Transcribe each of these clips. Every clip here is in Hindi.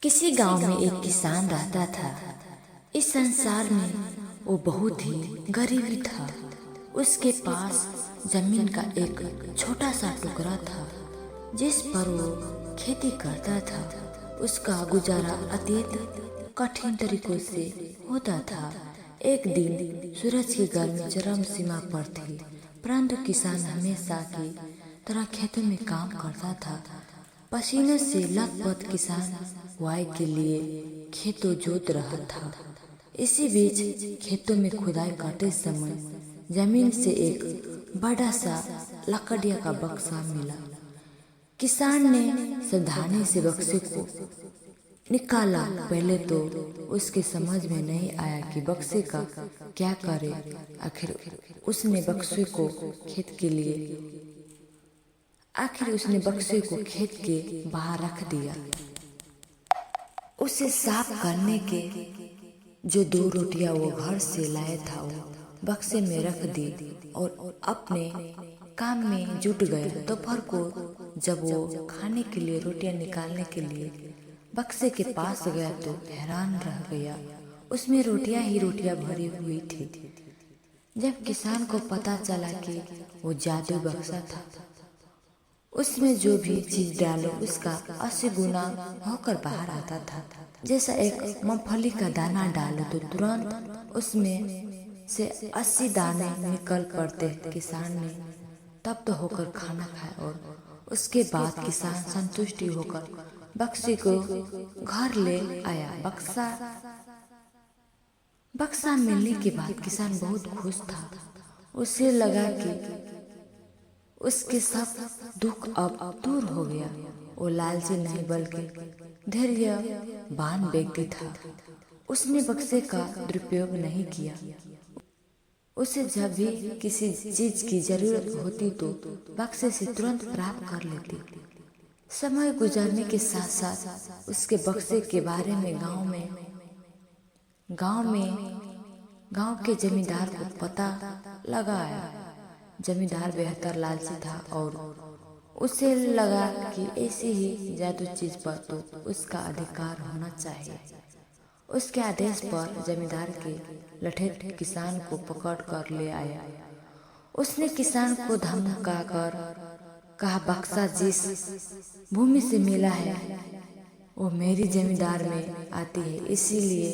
किसी गांव में एक किसान रहता था। इस संसार में वो बहुत ही गरीबी था। उसके पास जमीन का एक छोटा सा टुकड़ा था जिस पर वो खेती करता था। उसका गुजारा अत्यंत कठिन तरीकों से होता था। एक दिन सूरज की गर्मी चरम सीमा पर थी, परंतु किसान हमेशा की तरह खेतों में काम करता था। पसीने से लथपथ किसान बुआई के लिए खेतों जोत रहा था। इसी बीच खेतों में खुदाई करते समय जमीन से एक बड़ा सा लकड़िया का बक्सा मिला। किसान ने सावधानी से बक्से को निकाला। पहले तो उसके समझ में नहीं आया कि बक्से का क्या करे। आखिर उसने बक्से को खेत के बाहर रख दिया। उसे साफ करने के जो 2 रोटियां वो घर से लाया था वो बक्से में रख दी और अपने काम में जुट गया। दोपहर को जब वो खाने के लिए रोटियां निकालने के लिए बक्से के पास गया तो हैरान रह गया। उसमें रोटियां ही रोटियां भरी हुई थी। जब किसान को पता चला कि वो जादू बक्सा था, उसमें जो भी चीज डालो उसका 80 गुना होकर बाहर आता था। जैसा एक मूंगफली का दाना डालो तो तुरंत उसमें से 80 दाने निकल पड़ते। किसान ने तब तो होकर खाना खाया और उसके बाद किसान संतुष्टि होकर बक्से को घर ले आया। बक्सा मिलने के बाद किसान बहुत खुश था। उसे लगा कि उसके सब दुख अब दूर हो गया। वो लालची नहीं बल्कि धैर्यवान व्यक्ति था। उसने बक्से का दुरुपयोग नहीं किया। उसे जब भी किसी चीज की जरूरत होती तो बक्से से तुरंत प्राप्त कर लेती। समय गुजरने के साथ साथ उसके बक्से के बारे में गांव के जमींदार को पता लगाया। जमींदार बेहतर लालची था और उसे लगा कि ऐसी ही जादू चीज पर तो उसका अधिकार होना चाहिए। उसके आदेश पर जमींदार के लठेठ किसान को पकड़ कर ले आया। उसने किसान को धमकाकर कहा, बक्सा जिस भूमि से मिला है वो मेरी जमींदार में आती है, इसीलिए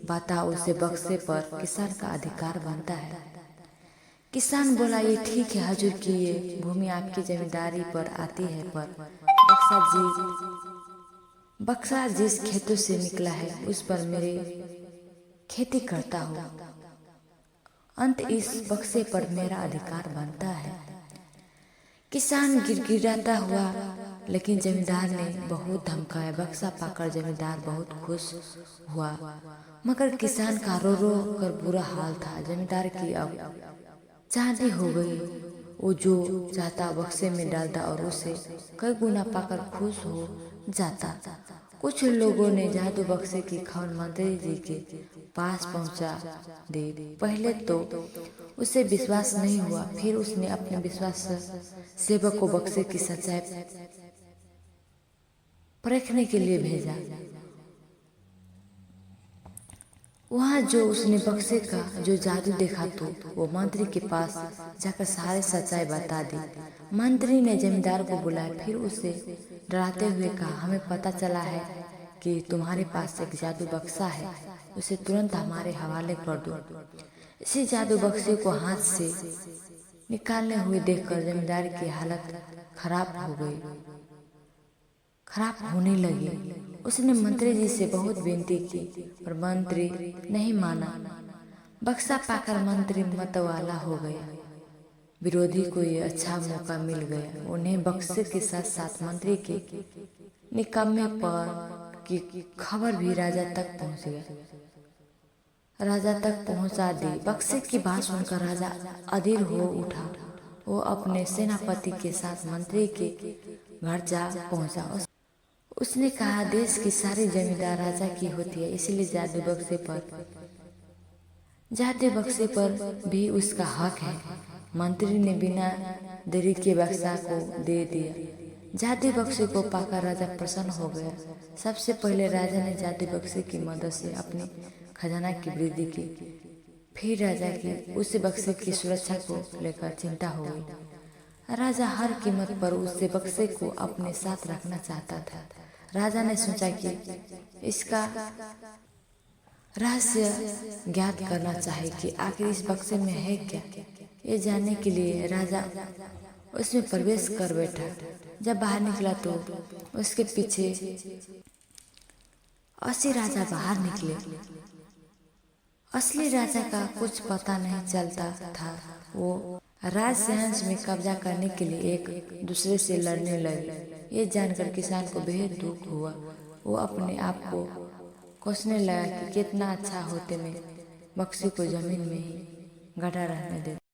बता उसे बक्से पर किसान का अधिकार बनता है। किसान बोला, ये ठीक है हजूर की ये भूमि आपकी जमींदारी पर आती है, पर बक्सा जिस खेतों से निकला है उस पर मेरे खेती करता हूँ। अंत इस बक्से पर मेरा अधिकार बनता है। किसान गिड़गिड़ाता हुआ, लेकिन जमींदार ने बहुत धमकाया। बक्सा पाकर जमींदार बहुत खुश हुआ, मगर किसान का रो रो कर बुरा हाल था। जमींदार की अब चांदी हो गई। वो जो चाहता बक्से में डालता और उसे कई गुना पाकर खुश हो जाता। कुछ लोगों ने जादू बक्से की खबर मंत्री जी के पास पहुंचा दी। पहले तो उसे विश्वास नहीं हुआ, फिर उसने अपने विश्वास सेवक को बक्से की सच्चाई परखने के लिए भेजा। वहाँ जो उसने बक्से का जो जादू देखा तो वो मंत्री के पास जाकर सारी सच्चाई बता दी। मंत्री ने जमींदार को बुलाया, फिर उसे डराते हुए कहा, हमें पता चला है कि तुम्हारे पास एक जादू बक्सा है, उसे तुरंत हमारे हवाले कर दो। इसी जादू बक्से को हाथ से निकालने हुए देखकर जमींदार की हालत खराब होने लगी। उसने मंत्री जी से बहुत विनती की, पर मंत्री नहीं माना। बक्सा पाकर मंत्री मतवाला हो गया। विरोधी को ये अच्छा मौका मिल गया। उन्हें बक्से के साथ साथ मंत्री के निकम्मे पर की खबर भी राजा तक पहुंचा दी। बक्से की बात सुनकर राजा अधीर हो उठा। वो अपने सेनापति के साथ मंत्री के घर जा पहुंचा। उसने कहा, देश की सारी जमींदार राजा की होती है, इसलिए जादू बक्से पर भी उसका हक है। मंत्री ने बिना देरी के बक्सा को दे दिया। जादू बक्से को पाकर राजा प्रसन्न हो गया। सबसे पहले राजा ने जादू बक्से की मदद से अपने खजाना की वृद्धि की। फिर राजा की उस बक्से की सुरक्षा को लेकर चिंता हो गई। राजा हर कीमत पर उस बक्से को अपने साथ रखना चाहता था। राजा ने सोचा कि इसका रहस्य ज्ञात करना चाहिए कि आखिर इस बक्से में है क्या। ये जानने के लिए राजा उसमें प्रवेश कर बैठा। जब बाहर निकला तो उसके पीछे 80 राजा बाहर निकले। असली राजा का कुछ पता नहीं चलता था। वो राजसिंहासन में कब्जा करने के लिए एक दूसरे से लड़ने लगे। ये जानकर किसान को बेहद दुख हुआ। वो अपने आप को कोसने लगा कि कितना अच्छा होते मैं बक्से को जमीन में ही गड़ा रहने देता।